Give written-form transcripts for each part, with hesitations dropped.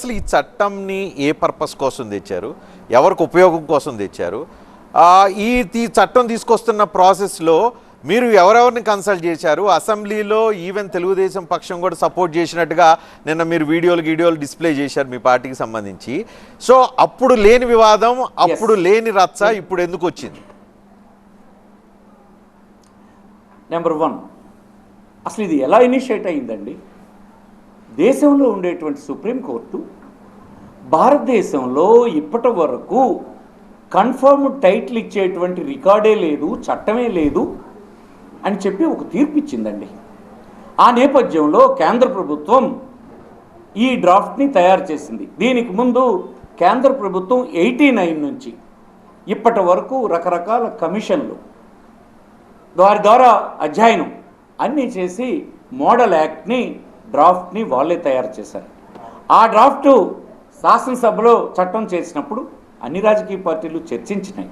అసలు ఈ చట్టంని ఏ పర్పస్ కోసం తెచ్చారు, ఎవరికి ఉపయోగం కోసం తెచ్చారు? ఈ చట్టం తీసుకొస్తున్న ప్రాసెస్లో మీరు ఎవరెవరిని కన్సల్ట్ చేశారు? అసెంబ్లీలో ఈవెన్ తెలుగుదేశం పక్షం కూడా సపోర్ట్ చేసినట్టుగా నిన్న మీరు వీడియోలు డిస్ప్లే చేశారు మీ పార్టీకి సంబంధించి. సో అప్పుడు లేని వివాదం, అప్పుడు లేని రచ్చ ఇప్పుడు ఎందుకు వచ్చింది? నెంబర్ 1, అసలు ఇది ఎలా ఇనిషియేట్ అయిందండి? దేశంలో ఉండేటువంటి సుప్రీంకోర్టు భారతదేశంలో ఇప్పటి వరకు కన్ఫర్మ్ టైటిల్ ఇచ్చేటువంటి రికార్డే లేదు, చట్టమే లేదు అని చెప్పి ఒక తీర్పు ఇచ్చిందండి. ఆ నేపథ్యంలో కేంద్ర ప్రభుత్వం ఈ డ్రాఫ్ట్ని తయారు చేసింది. దీనికి ముందు కేంద్ర ప్రభుత్వం 89 నుంచి ఇప్పటి వరకు రకరకాల కమిషన్లు వారి ద్వారా అధ్యయనం అన్నీ చేసి మోడల్ యాక్ట్ని డ్రాఫ్ట్ని వాళ్ళే తయారు చేశారు. ఆ డ్రాఫ్టు శాసనసభలో చట్టం చేసినప్పుడు అన్ని రాజకీయ పార్టీలు చర్చించినాయి.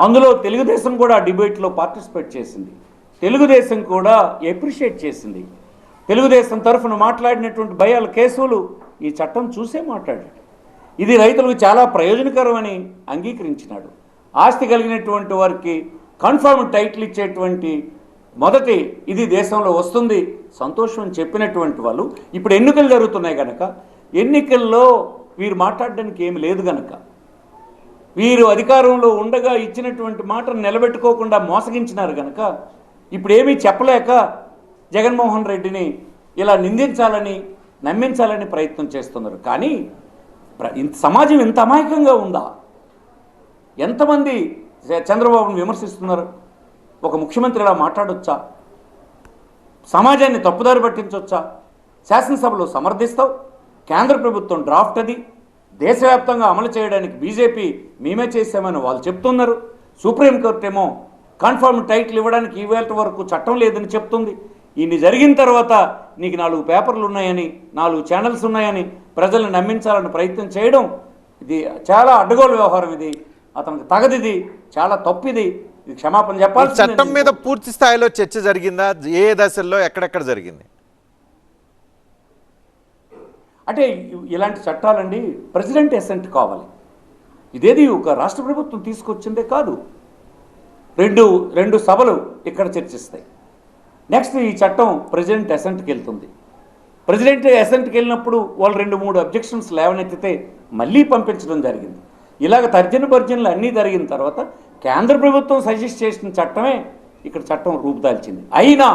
అందులో తెలుగుదేశం కూడా ఆ డిబేట్లో పార్టిసిపేట్ చేసింది. తెలుగుదేశం కూడా ఎప్రిషియేట్ చేసింది. తెలుగుదేశం తరఫున మాట్లాడినటువంటి భయాల కేసులు ఈ చట్టం చూసే మాట్లాడాడు. ఇది రైతులకు చాలా ప్రయోజనకరమని అంగీకరించినాడు. ఆస్తి కలిగినటువంటి వారికి కన్ఫర్మ్ టైటిల్ ఇచ్చేటువంటి మొదటి ఇది దేశంలో వస్తుంది, సంతోషం అని చెప్పినటువంటి వాళ్ళు ఇప్పుడు ఎన్నికలు జరుగుతున్నాయి కనుక ఎన్నికల్లో వీరు మాట్లాడడానికి ఏమి లేదు కనుక వీరు అధికారంలో ఉండగా ఇచ్చినటువంటి మాటను నిలబెట్టుకోకుండా మోసగించినారు కనుక ఇప్పుడు ఏమీ చెప్పలేక జగన్మోహన్ రెడ్డిని ఇలా నిందించాలని నమ్మించాలని ప్రయత్నం చేస్తున్నారు. కానీ సమాజం ఇంత అమాయకంగా ఉందా? ఎంతమంది చంద్రబాబును విమర్శిస్తున్నారు? ఒక ముఖ్యమంత్రి ఇలా మాట్లాడొచ్చా? సమాజాన్ని తప్పుదారి పట్టించవచ్చా? శాసనసభలో సమర్థిస్తావు, కేంద్ర ప్రభుత్వం డ్రాఫ్ట్ అది దేశవ్యాప్తంగా అమలు చేయడానికి బీజేపీ మేమే చేశామని వాళ్ళు చెప్తున్నారు. సుప్రీంకోర్టు ఏమో కన్ఫర్మ్ టైటిల్ ఇవ్వడానికి ఈవేళ వరకు చట్టం లేదని చెప్తుంది. ఇన్ని జరిగిన తర్వాత నీకు 4 పేపర్లు ఉన్నాయని, 4 ఛానల్స్ ఉన్నాయని ప్రజలను నమ్మించాలని ప్రయత్నం చేయడం ఇది చాలా అడ్డగోలు వ్యవహారం. ఇది అతనికి తగదిది, చాలా తప్పిది. ఇది క్షమాపణ చెప్పాలి. చట్టం మీద పూర్తి స్థాయిలో చర్చ జరిగిందా? ఏ దశల్లో ఎక్కడెక్కడ జరిగింది? అంటే ఇలాంటి చట్టాలండి ప్రెసిడెంట్ అసెంట్ కావాలి. ఇదేది ఒక రాష్ట్ర ప్రభుత్వం తీసుకొచ్చిందే కాదు. రెండు సభలు ఇక్కడ చర్చిస్తాయి. నెక్స్ట్ ఈ చట్టం ప్రెసిడెంట్ అసెంట్కి వెళ్తుంది. ప్రెసిడెంట్ అసెంట్కి వెళ్ళినప్పుడు వాళ్ళు 2-3 అబ్జెక్షన్స్ లేవనెత్తితే మళ్ళీ పంపించడం జరిగింది. ఇలాగ తర్జన అన్నీ జరిగిన తర్వాత కేంద్ర ప్రభుత్వం సజెస్ట్ చేసిన చట్టమే ఇక్కడ చట్టం రూపుదాల్చింది. అయినా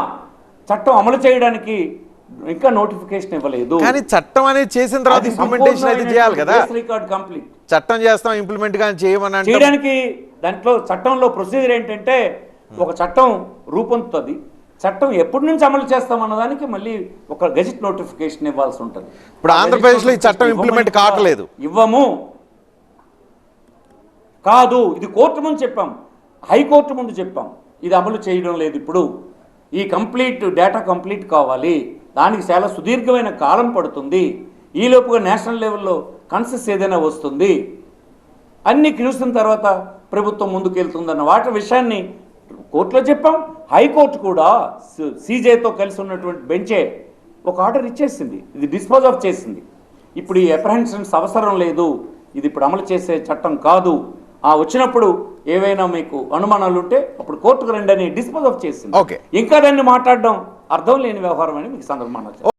చట్టం అమలు చేయడానికి ఇంకా నోటిఫికేషన్ ఇవ్వలేదు. కానీ చట్టం అనేది చేసిన తర్వాత ఇంప్లిమెంటేషన్ అయితే చేయాలి కదా. రికార్డ్ కంప్లీట్ చట్టం చేస్తాం, ఇంప్లిమెంట్ కానీ చేయడానికి దాంట్లో చట్టంలో ప్రొసీజర్ ఏంటంటే ఒక చట్టం రూపొందుతుంది, చట్టం ఎప్పటి నుంచి అమలు చేస్తామన్నదానికి మళ్ళీ ఒక గెజిట్ నోటిఫికేషన్ ఇవ్వాల్సి ఉంటుంది. ఇప్పుడు ఆంధ్రప్రదేశ్లో ఈ చట్టం ఇంప్లిమెంట్ కావట్లేదు. ఇవ్వము కాదు, ఇది కోర్టు ముందు చెప్పాం, హైకోర్టు ముందు చెప్పాం, ఇది అమలు చేయడం లేదు. ఇప్పుడు ఈ డేటా కంప్లీట్ కావాలి, దానికి చాలా సుదీర్ఘమైన కాలం పడుతుంది. ఈలోపుగా నేషనల్ లెవెల్లో కన్సెస్ ఏదైనా వస్తుంది, అన్ని చూసిన తర్వాత ప్రభుత్వం ముందుకెళ్తుందన్న వాటి విషయాన్ని కోర్టులో చెప్పాం. హైకోర్టు కూడా సీజేతో కలిసి ఉన్నటువంటి బెంచే ఒక ఆర్డర్ ఇచ్చేసింది, ఇది డిస్పోజ్ ఆఫ్ చేసింది. ఇప్పుడు ఈ అప్రహెన్షన్స్ అవసరం లేదు, ఇది ఇప్పుడు అమలు చేసే చట్టం కాదు. వచ్చినప్పుడు ఏవైనా మీకు అనుమానాలు ఉంటే అప్పుడు కోర్టుకు రండి అని డిస్పోజ్ ఆఫ్ చేసింది. ఇంకా దాన్ని మాట్లాడడం అర్థం లేని వ్యవహారం అని మీకు సందర్భంగా